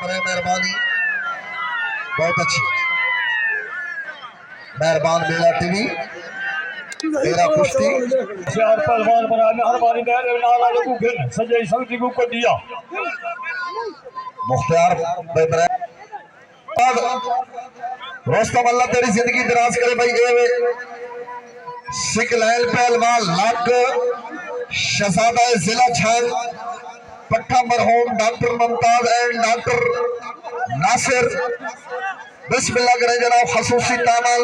मेहरबानी, बहुत अच्छी। मेहरबान मेरा टीवी मेरा कुश्ती यार पहलवान बना मेहरबानी मेरे नाला लोगों के सजय संगति को दिया मुख्तार रोस्तम अल्लाह तेरी जिंदगी दराज करे भाई। सिकलैल पहलवान लाख शहजादा जिला छाल पट्टा मरहूम doctor Mumtaz and doctor Nasir बिस्मिल्लाह करें जनाब। खसूसी तामल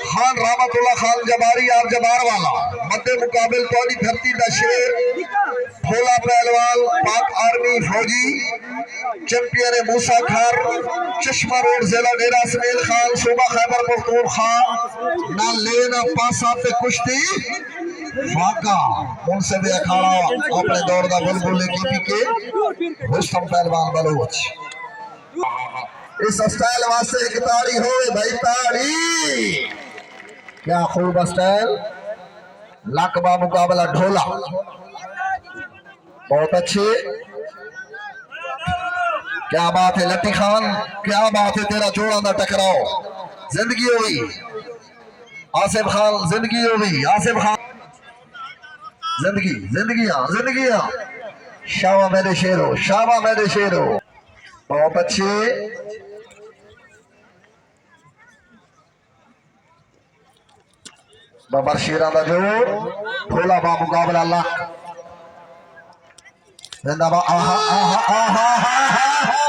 खान रहमतुल्लाह खान जबारी आप जबार वाला मध्य मुकाबिल तौली धरती दा शेर भोला पहलवान पाक आर्मी फौजी चैंपियन मूसा खार चश्मा रोड जिला डेरा समेल खान सूबा खैबर पख्तूनख्वा ना लेना पासा पे कुश्ती फाका उनसे भी अखाड़ा अपने दौर का बुलबुल के रुस्तम पहलवान बलोच। इस स्टाइल वास्ते एक ताड़ी हो भाई ताड़ी। क्या खूब स्टाइल लकबा मुकाबला ढोला बहुत अच्छे। क्या बात है लट्टी खान, क्या बात है तेरा जोड़ा ना टकराओ जिंदगी हो गई। आसिफ खान जिंदगी हो गई, आसिफ खान जिंदगी जिंदगी शाबा मेरे शेरो, शाबा मेरे शेरो बहुत अच्छे। बाबर शेरा का जोर भोला बा मुकाबला अल्लाह जिंदाबाद। आहा आहा आहा आहा